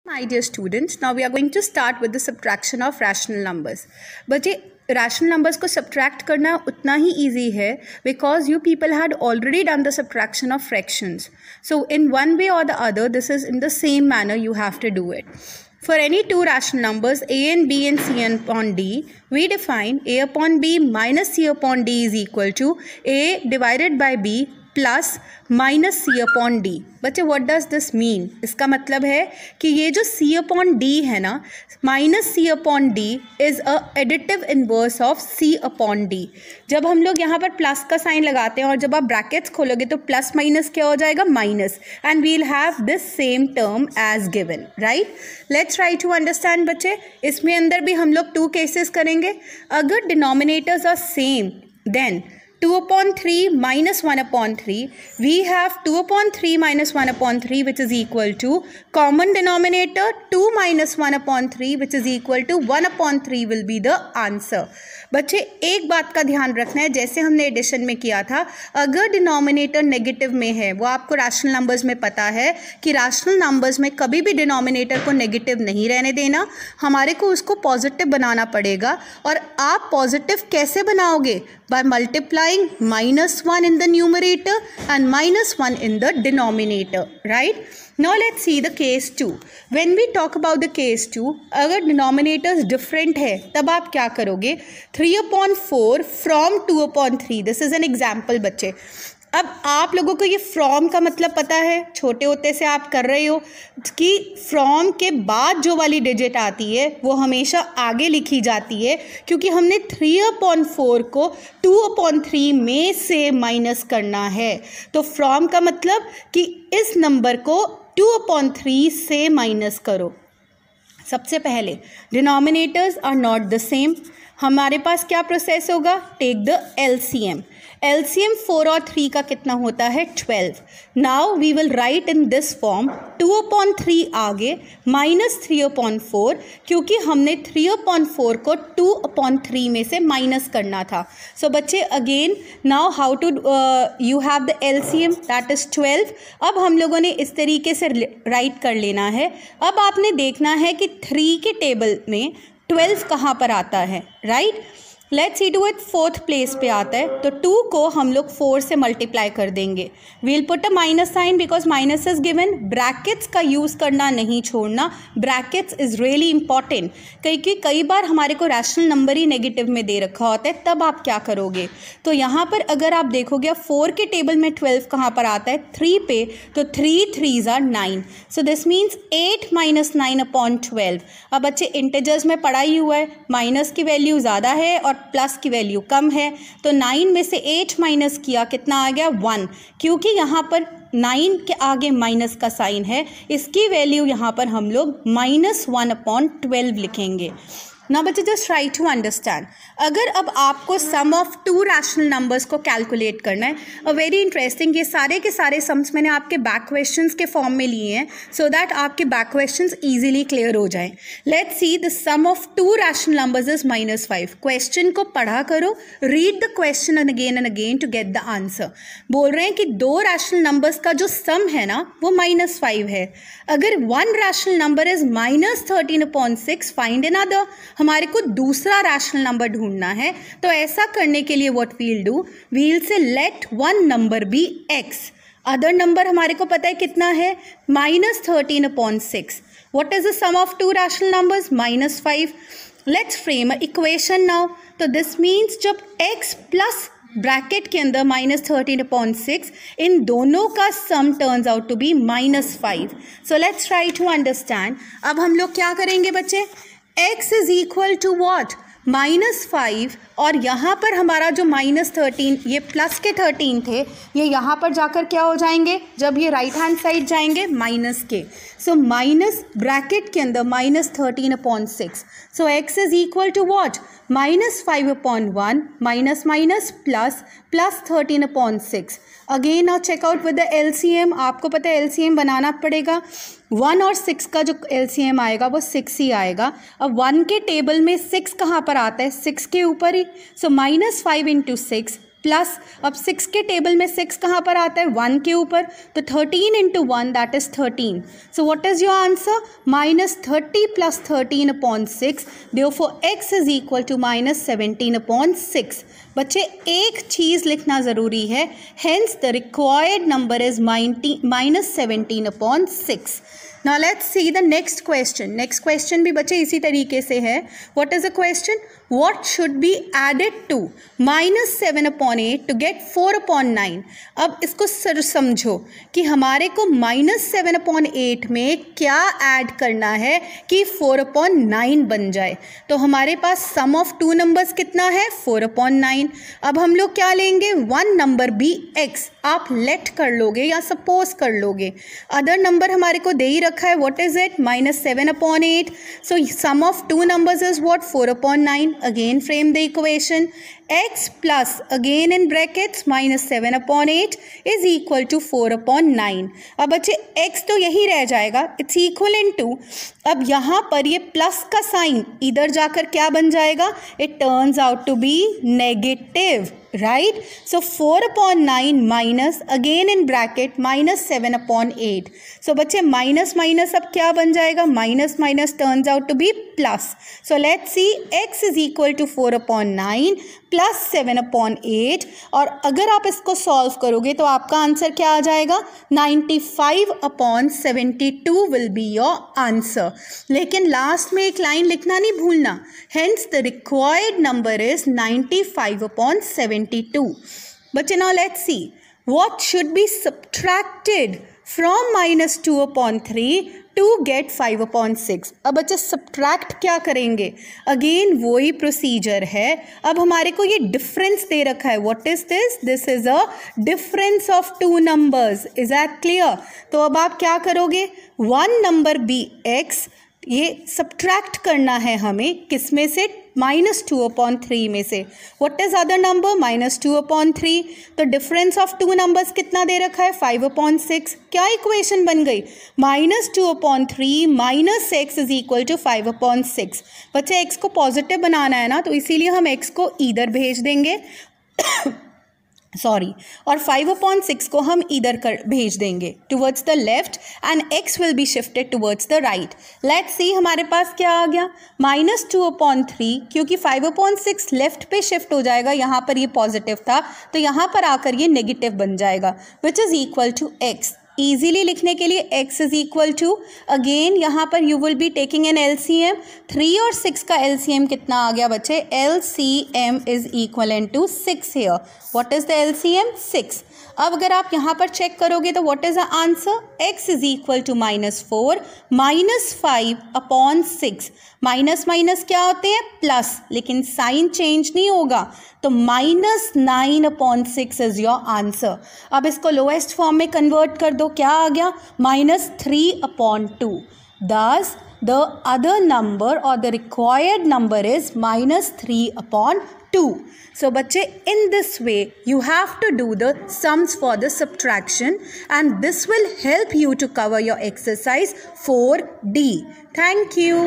My dear students, now we are going to start with the subtraction of rational numbers. बच्चे rational numbers को subtract करना उतना ही easy है because you people had already done the subtraction of fractions. So in one way or the other, this is in the same manner you have to do it. For any two rational numbers a and b and c upon d, we define a upon b minus c upon d is equal to a divided by b plus minus c upon d. बच्चे what does this mean? इसका मतलब है कि ये जो सी upon d है ना, minus c upon d is a additive inverse of c upon d. जब हम लोग यहाँ पर प्लस का साइन लगाते हैं और जब आप ब्रैकेट्स खोलोगे तो प्लस माइनस क्या हो जाएगा? Minus. And we'll have this same term as given. Right, let's try to understand. बच्चे इसमें अंदर भी हम लोग टू केसेस करेंगे. अगर denominators are same then 2 upon 3 minus 1 upon 3, we have 2 upon 3 minus 1 upon 3 which is equal to common denominator 2 minus 1 upon 3 which is equal to 1 upon 3 will be the answer. बच्चे एक बात का ध्यान रखना है, जैसे हमने एडिशन में किया था, अगर डिनोमिनेटर नेगेटिव में है, वो आपको रैशनल नंबर्स में पता है कि रैशनल नंबर्स में कभी भी डिनोमिनेटर को नेगेटिव नहीं रहने देना, हमारे को उसको पॉजिटिव बनाना पड़ेगा. और आप पॉजिटिव कैसे बनाओगे? by multiplying -1 in the numerator and -1 in the denominator. Right? Now let's see the case 2. When we talk about the case 2, अगर denominators different है तब आप क्या करोगे? 3 upon 4 from 2 upon 3. This is an example बच्चे. अब आप लोगों को ये फ्रॉम का मतलब पता है, छोटे होते से आप कर रहे हो कि फ्रॉम के बाद जो वाली डिजिट आती है वो हमेशा आगे लिखी जाती है, क्योंकि हमने 3 upon 4 को 2 upon 3 में से माइनस करना है. तो फ्रॉम का मतलब कि इस नंबर को 2 upon 3 से माइनस करो. सबसे पहले denominators are not the same. हमारे पास क्या प्रोसेस होगा? Take the LCM. एलसीएम 4 और 3 का कितना होता है? 12. Now we will write in this form 2 upon 3 आगे माइनस 3 upon 4, क्योंकि हमने 3 upon 4 को 2 upon 3 में से माइनस करना था. सो बच्चे again now how to you have the LCM that is 12. अब हम लोगों ने इस तरीके से राइट कर लेना है. अब आपने देखना है कि 3 के टेबल में 12 कहाँ पर आता है. Right, let's see to it. 4th place पे आता है, तो 2 को हम लोग 4 से मल्टीप्लाई कर देंगे. We'll put a minus sign because minus is given. Brackets का यूज़ करना नहीं छोड़ना. ब्रैकेट्स इज़ रियली इंपॉर्टेंट, क्योंकि कई बार हमारे को रैशनल नंबर ही नेगेटिव में दे रखा होता है. तब आप क्या करोगे? तो यहाँ पर अगर आप देखोगे 4 के टेबल में 12 कहाँ पर आता है? 3 पे. तो 3 3s are 9. So this means 8 minus 9 upon 12. अब बच्चे इंटीजर्स में पढ़ा ही हुआ है, माइनस की वैल्यू ज़्यादा है और प्लस की वैल्यू कम है. तो 9 में से 8 माइनस किया, कितना आ गया? 1. क्योंकि यहाँ पर 9 के आगे माइनस का साइन है, इसकी वैल्यू यहाँ पर हम लोग -1 upon 12 लिखेंगे. ना बच्चे जस्ट ट्राई टू अंडरस्टैंड. अगर अब आपको सम ऑफ टू रैशनल नंबर्स को कैलकुलेट करना है, अ वेरी इंटरेस्टिंग, ये सारे के सारे सम्स मैंने आपके बैक क्वेश्चंस के फॉर्म में लिए हैं सो दैट आपके बैक क्वेश्चंस इजीली क्लियर हो जाएं. Let's see the sum of two rational numbers is -5. Question को पढ़ा करो, read the question and again to get the answer. बोल रहे हैं कि दो रैशनल नंबर्स का जो सम है ना वो -5 है. अगर one rational number is -13 upon 6, find another. हमारे को दूसरा रैशनल नंबर ढूंढना है. तो ऐसा करने के लिए what we'll do, we'll say let one number be X. Other number हमारे को पता है कितना है? -13 upon 6. What is the sum of two rational numbers? -5. Let's frame a equation now. तो दिस मीन्स जब x प्लस ब्रैकेट के अंदर -13 upon 6, इन दोनों का sum turns out to be -5. So let's try to understand. अब हम लोग क्या करेंगे बच्चे? x is equal to what? -5. और यहाँ पर हमारा जो -13, ये प्लस के 13 थे, ये यहाँ पर जाकर क्या हो जाएंगे? जब ये राइट हैंड साइड जाएंगे माइनस के. सो माइनस ब्रैकेट के अंदर -13 upon 6. So x is equal to what? -5 upon 1 minus minus plus 13 upon 6. Again now check out with the LCM. आपको पता है एलसीएम बनाना पड़ेगा. 1 और 6 का जो एलसीएम आएगा वो 6 ही आएगा. अब 1 के टेबल में 6 कहाँ पर आता है? 6 के ऊपर ही. सो -5 into 6 प्लस, अब 6 के टेबल में 6 कहाँ पर आता है, 1 के ऊपर, तो 13 into 1 that is 13. So what is your answer, -30 + 13/6. Therefore x is equal to -17/6. बच्चे एक चीज़ लिखना ज़रूरी है, hence the required number is -17/6. Now let's see the next question. Next question भी बच्चे इसी तरीके से है. What is the question? What should be added to -7/8 to get 4/9? अब इसको सर समझो कि हमारे को -7/8 में क्या ऐड करना है कि 4/9 बन जाए. तो हमारे पास सम ऑफ 2 नंबर्स कितना है, 4/9. अब हम लोग क्या लेंगे, 1 नंबर बी x, आप लेट कर लोगे या सपोज कर लोगे. अदर नंबर हमारे को दे ही रखा है, what is it, -7/8. So sum of 2 numbers is what, 4/9. Again frame the equation, x plus again in brackets -7/8 is equal to 4/9. अब बच्चे x तो यही रह जाएगा, इट्स इक्वलेंट टू, अब यहाँ पर ये प्लस का साइन इधर जाकर क्या बन जाएगा, it turns out to be negative, right. So 4/9 minus again in bracket -7/8. So बच्चे माइनस माइनस अब क्या बन जाएगा, minus minus turns out to be plus. So let's see, x is equal to 4/9 plus 7/8. और अगर आप इसको सॉल्व करोगे तो आपका आंसर क्या आ जाएगा, 95/72 विल बी योर आंसर. लेकिन लास्ट में एक लाइन लिखना नहीं भूलना, hence the required number is 95/72. बच्चे now let's see what should be subtracted from -2/3 to get 5/6. अब बच्चे सब्ट्रैक्ट क्या करेंगे, अगेन वही प्रोसीजर है. अब हमारे को ये डिफरेंस दे रखा है, what is this, this is a difference of 2 numbers. Is that clear. तो अब आप क्या करोगे, 1 नंबर बी x, ये सब्ट्रैक्ट करना है हमें किस में से, -2/3 में से. What is other number, -2/3. तो डिफरेंस ऑफ 2 नंबर्स कितना दे रखा है, 5/6. क्या इक्वेशन बन गई, -2/3 minus x is equal to 5/6. बच्चे x को पॉजिटिव बनाना है ना, तो इसीलिए हम x को इधर भेज देंगे सॉरी, और 5/6 को हम इधर कर भेज देंगे towards the left and x will be shifted towards the right. Let's सी हमारे पास क्या आ गया, -2/3, क्योंकि 5/6 लेफ्ट पे शिफ्ट हो जाएगा, यहाँ पर ये पॉजिटिव था तो यहाँ पर आकर ये नेगेटिव बन जाएगा, which is equal to x. Easily लिखने के लिए x is equal to, again यहाँ पर you will be taking an LCM. 3 और 6 का LCM कितना आ गया बच्चे, LCM is equal to 6 here. What is the LCM, 6. अब अगर आप यहाँ पर चेक करोगे तो what is the answer, x is equal to -4 -5/6. Minus minus क्या होते हैं, प्लस, लेकिन साइन चेंज नहीं होगा, तो -9/6 इज योर आंसर. अब इसको लोएस्ट फॉर्म में कन्वर्ट कर दो, क्या आ गया, -3/2. दस द अदर नंबर और the required number is -3/2. So बच्चे, in this way you have to do the sums for the subtraction and this will help you to cover your exercise 4D. Thank you.